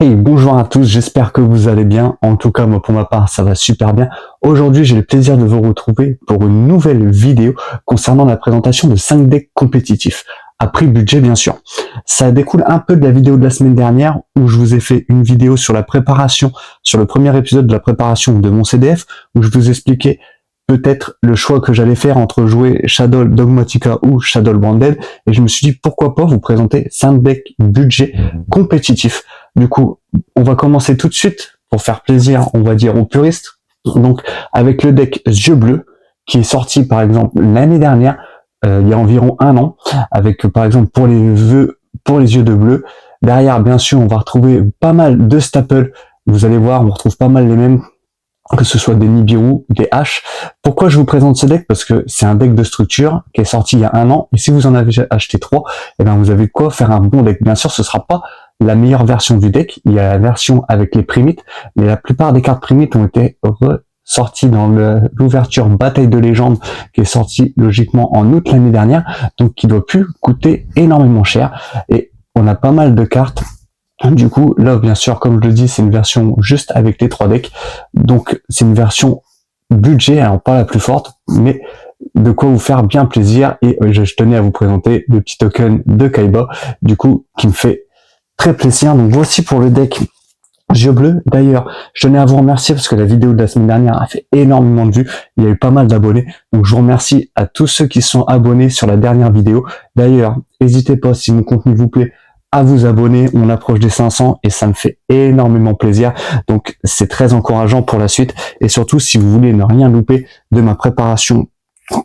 Hey, bonjour à tous, j'espère que vous allez bien. En tout cas, moi pour ma part, ça va super bien. Aujourd'hui, j'ai le plaisir de vous retrouver pour une nouvelle vidéo concernant la présentation de 5 decks compétitifs, à prix budget bien sûr. Ça découle un peu de la vidéo de la semaine dernière où je vous ai fait une vidéo sur la préparation, sur le premier épisode de la préparation de mon CDF, où je vous expliquais peut-être le choix que j'allais faire entre jouer Shadow Dogmatica ou Shadow Branded, et je me suis dit pourquoi pas vous présenter 5 decks budget compétitifs. Du coup, on va commencer tout de suite pour faire plaisir, on va dire aux puristes. Donc, avec le deck Yeux Bleus, qui est sorti par exemple l'année dernière, il y a environ un an, avec par exemple pour les vœux, pour les yeux de bleu. Derrière, bien sûr, on va retrouver pas mal de staples. Vous allez voir, on retrouve pas mal les mêmes, que ce soit des Nibiru, des H. Pourquoi je vous présente ce deck? Parce que c'est un deck de structure qui est sorti il y a un an, et si vous en avez acheté 3, eh ben vous avez quoi faire un bon deck. Bien sûr, ce sera pas la meilleure version du deck, il y a la version avec les primites, mais la plupart des cartes primites ont été sorties dans l'ouverture Bataille de légende, qui est sortie logiquement en août l'année dernière, donc qui doit plus coûter énormément cher, et on a pas mal de cartes. Du coup, là, bien sûr, comme je le dis, c'est une version juste avec les 3 decks. Donc, c'est une version budget, alors pas la plus forte, mais de quoi vous faire bien plaisir. Et je tenais à vous présenter le petit token de Kaiba, du coup, qui me fait très plaisir. Donc, voici pour le deck Yeux Bleus. D'ailleurs, je tenais à vous remercier parce que la vidéo de la semaine dernière a fait énormément de vues. Il y a eu pas mal d'abonnés. Donc, je vous remercie à tous ceux qui sont abonnés sur la dernière vidéo. D'ailleurs, n'hésitez pas, si mon contenu vous plaît, à vous abonner. On approche des 500 et ça me fait énormément plaisir. Donc, c'est très encourageant pour la suite. Et surtout, si vous voulez ne rien louper de ma préparation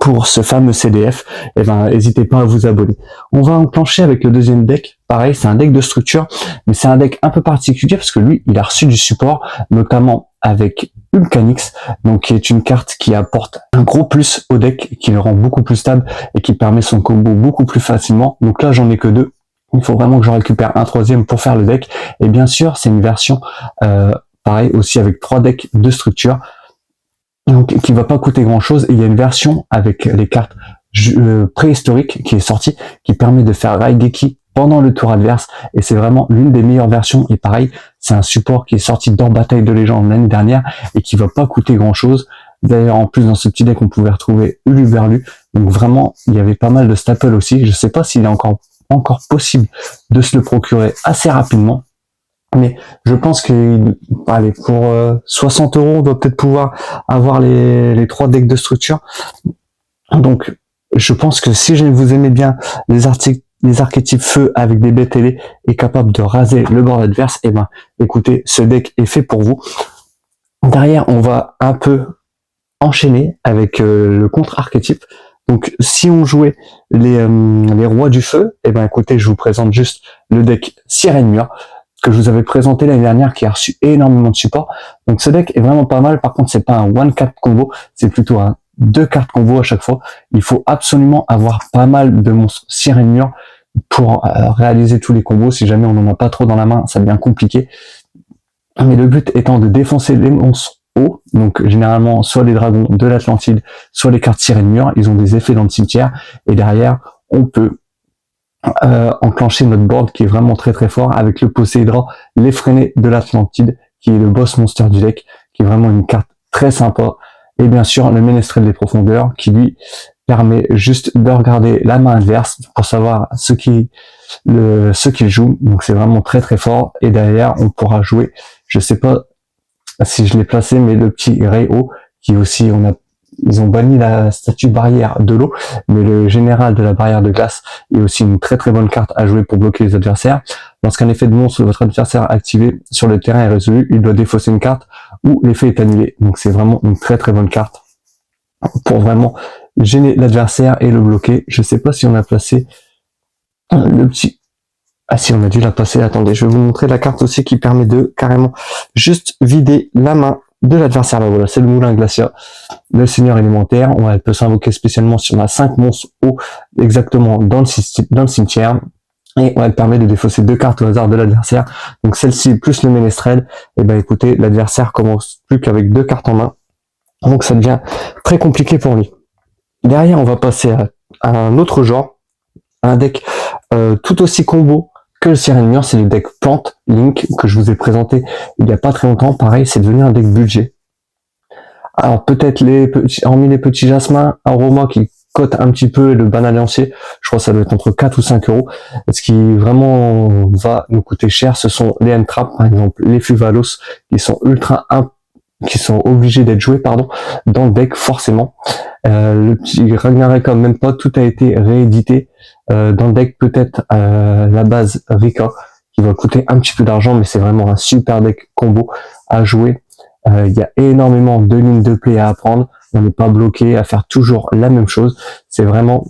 pour ce fameux CDF, eh ben, n'hésitez pas à vous abonner. On va enclencher avec le deuxième deck. Pareil, c'est un deck de structure, mais c'est un deck un peu particulier parce que lui, il a reçu du support, notamment avec Ulcanix, donc qui est une carte qui apporte un gros plus au deck, qui le rend beaucoup plus stable et qui permet son combo beaucoup plus facilement. Donc là, j'en ai que 2. Il faut vraiment que je récupère un troisième pour faire le deck. Et bien sûr, c'est une version pareil aussi avec 3 decks de structure, donc qui va pas coûter grand chose. Et il y a une version avec les cartes préhistoriques qui est sortie, qui permet de faire Raigeki pendant le tour adverse, et c'est vraiment l'une des meilleures versions. Et pareil, c'est un support qui est sorti dans Bataille de légende l'année dernière et qui va pas coûter grand chose. D'ailleurs, en plus, dans ce petit deck, on pouvait retrouver Uluberlu. Donc vraiment, il y avait pas mal de staples aussi. Je sais pas s'il est encore possible de se le procurer assez rapidement. Mais je pense que, allez, pour 60 euros, on doit peut-être pouvoir avoir les 3 decks de structure. Donc, je pense que si vous aimez bien les archétypes feu avec des BTL et capable de raser le bord adverse, eh ben, écoutez, ce deck est fait pour vous. Derrière, on va un peu enchaîner avec le contre-archétype. Donc, si on jouait les rois du feu, eh ben, écoutez, je vous présente juste le deck Sirène Mur, que je vous avais présenté l'année dernière, qui a reçu énormément de support. Donc ce deck est vraiment pas mal. Par contre, c'est pas un one card combo, c'est plutôt un 2 cartes combo à chaque fois. Il faut absolument avoir pas mal de monstres Sirène Mur pour réaliser tous les combos. Si jamais on n'en a pas trop dans la main, ça devient compliqué. Mais le but étant de défoncer les monstres hauts, donc généralement soit les dragons de l'Atlantide, soit les cartes Sirène Mur. Ils ont des effets dans le cimetière, et derrière, on peut enclencher notre board qui est vraiment très très fort avec le Poséidra, l'effréné de l'Atlantide, qui est le boss monster du deck, qui est vraiment une carte très sympa. Et bien sûr, le Ménestrel des profondeurs, qui lui permet juste de regarder la main adverse pour savoir ce qu'il joue. Donc c'est vraiment très très fort. Et derrière, on pourra jouer, je sais pas si je l'ai placé, mais le petit Réo, qui aussi, ils ont banni la statue barrière de l'eau, mais le général de la barrière de glace est aussi une très très bonne carte à jouer pour bloquer les adversaires. Lorsqu'un effet de monstre de votre adversaire activé sur le terrain est résolu, il doit défausser une carte ou l'effet est annulé. Donc c'est vraiment une très très bonne carte pour vraiment gêner l'adversaire et le bloquer. Je sais pas si on a placé le petit... Ah si, on a dû la passer. Attendez, je vais vous montrer la carte aussi qui permet de carrément juste vider la main de l'adversaire. Là, voilà, c'est le moulin Glacia, le seigneur élémentaire. Elle peut s'invoquer spécialement si on a 5 monstres hauts exactement dans le cimetière. Et elle permet de défausser 2 cartes au hasard de l'adversaire. Donc celle-ci plus le ménestrel, et ben écoutez, l'adversaire commence plus qu'avec 2 cartes en main. Donc ça devient très compliqué pour lui. Derrière, on va passer à un autre genre, un deck tout aussi combo que le Siren Mur, c'est le deck Plante Link que je vous ai présenté il n'y a pas très longtemps. Pareil, c'est devenu un deck budget. Alors peut-être hormis les petits jasmins, Aroma qui cote un petit peu, et le banalancier, je crois que ça doit être entre 4 ou 5 euros. Ce qui vraiment va nous coûter cher, ce sont les N-Trap, par exemple, les Fuvalos, qui sont obligés d'être joués, dans le deck, forcément. Le petit Ragnarok, même pas, tout a été réédité. Dans le deck, peut-être la base Rika, qui va coûter un petit peu d'argent, mais c'est vraiment un super deck combo à jouer. Il y a énormément de lignes de play à apprendre. On n'est pas bloqué à faire toujours la même chose. C'est vraiment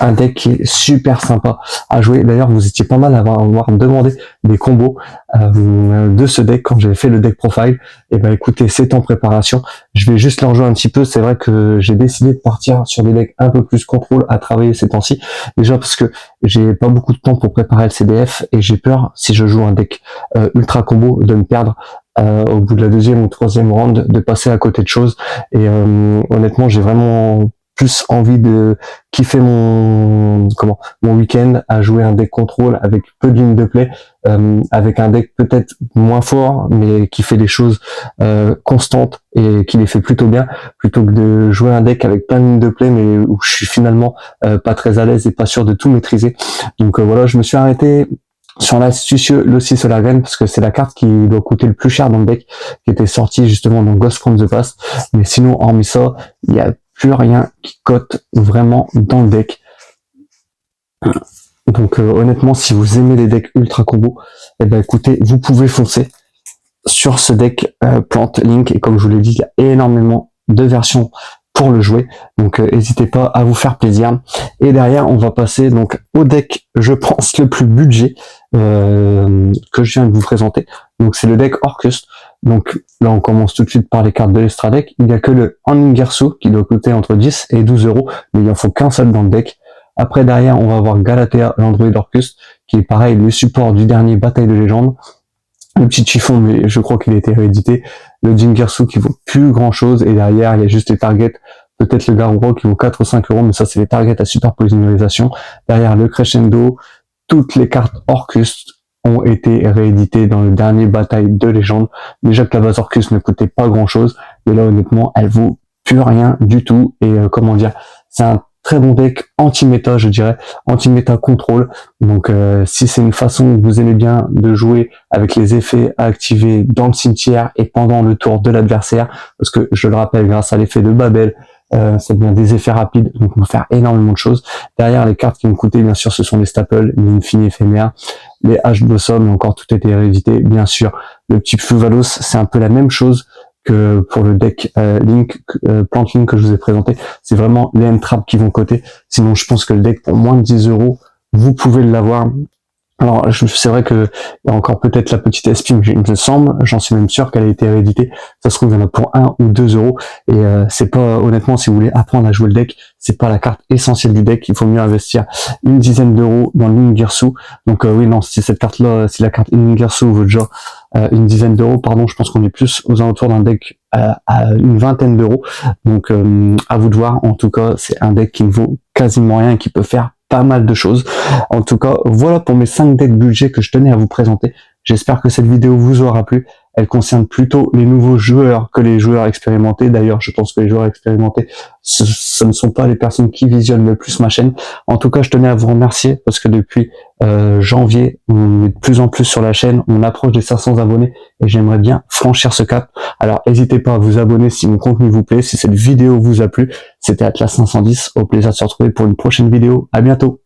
un deck qui est super sympa à jouer. D'ailleurs, vous étiez pas mal à avoir demandé des combos de ce deck quand j'avais fait le deck profile. Et ben écoutez, c'est en préparation. Je vais juste leur jouer un petit peu. C'est vrai que j'ai décidé de partir sur des decks un peu plus contrôle à travailler ces temps-ci. Déjà parce que j'ai pas beaucoup de temps pour préparer le CDF et j'ai peur, si je joue un deck ultra combo, de me perdre au bout de la deuxième ou troisième round, de passer à côté de choses. Et honnêtement, j'ai vraiment plus envie de kiffer mon week-end à jouer un deck contrôle avec peu de lignes de play, avec un deck peut-être moins fort mais qui fait des choses constantes et qui les fait plutôt bien, plutôt que de jouer un deck avec plein de lignes de play mais où je suis finalement pas très à l'aise et pas sûr de tout maîtriser. Donc voilà, je me suis arrêté sur l'astucieux Loci Solargen parce que c'est la carte qui doit coûter le plus cher dans le deck, qui était sortie justement dans Ghost from the Past. Mais sinon, hormis ça, il y a plus rien qui cote vraiment dans le deck. Donc honnêtement, si vous aimez les decks ultra combo, eh ben écoutez, vous pouvez foncer sur ce deck Plante Link. Et comme je vous l'ai dit, il y a énormément de versions pour le jouer, donc n'hésitez pas à vous faire plaisir. Et derrière, on va passer donc au deck, je pense, le plus budget que je viens de vous présenter. Donc c'est le deck Orcust. Donc là, on commence tout de suite par les cartes de l'Extra Deck. Il n'y a que le Anningersu qui doit coûter entre 10 et 12 euros, mais il en faut qu'un seul dans le deck. Après, derrière, on va avoir Galatea, l'Android Orcust, qui est pareil, le support du dernier Bataille de Légende. Le petit chiffon, mais je crois qu'il a été réédité. Le Jingersu qui vaut plus grand chose. Et derrière, il y a juste les targets. Peut-être le Garuro qui vaut 4 ou 5 euros, mais ça, c'est les targets à superpositionnisation. Derrière le Crescendo, toutes les cartes Orcust ont été rééditées dans le dernier Bataille de Légende. Déjà que la base Orcust ne coûtait pas grand chose. Mais là, honnêtement, elle vaut plus rien du tout. Et c'est un très bon deck anti-méta, je dirais, anti-méta contrôle. Donc si c'est une façon que vous aimez bien de jouer avec les effets à activer dans le cimetière et pendant le tour de l'adversaire, parce que je le rappelle, grâce à l'effet de Babel, ça devient des effets rapides, donc on peut faire énormément de choses. Derrière, les cartes qui me coûtaient, bien sûr, ce sont les staples, les Infini éphémères, les H Blossom, encore tout a été réédité. Bien sûr, le petit Fuvalos, c'est un peu la même chose que pour le deck Plante Link que je vous ai présenté. C'est vraiment les N-Trap qui vont coter. Sinon, je pense que le deck, pour moins de 10 euros, vous pouvez l'avoir. Alors, c'est vrai que il y a encore peut-être la petite espime, il me semble, j'en suis même sûr qu'elle a été rééditée. Ça se trouve, il y en a pour 1 ou 2 euros. Et c'est pas, honnêtement, si vous voulez apprendre à jouer le deck, c'est pas la carte essentielle du deck. Il faut mieux investir une dizaine d'euros dans l'Ingersu. Donc oui, non, si cette carte-là, si la carte Ingersu vaut déjà une dizaine d'euros, pardon, je pense qu'on est plus aux alentours d'un deck à une vingtaine d'euros. Donc à vous de voir. En tout cas, c'est un deck qui ne vaut quasiment rien et qui peut faire pas mal de choses. En tout cas, voilà pour mes 5 decks budget que je tenais à vous présenter. J'espère que cette vidéo vous aura plu. Elle concerne plutôt les nouveaux joueurs que les joueurs expérimentés. D'ailleurs, je pense que les joueurs expérimentés, ce ne sont pas les personnes qui visionnent le plus ma chaîne. En tout cas, je tenais à vous remercier parce que depuis janvier, on est de plus en plus sur la chaîne. On approche des 500 abonnés et j'aimerais bien franchir ce cap. Alors, n'hésitez pas à vous abonner si mon contenu vous plaît, si cette vidéo vous a plu. C'était Atlas 510. Au plaisir de se retrouver pour une prochaine vidéo. À bientôt.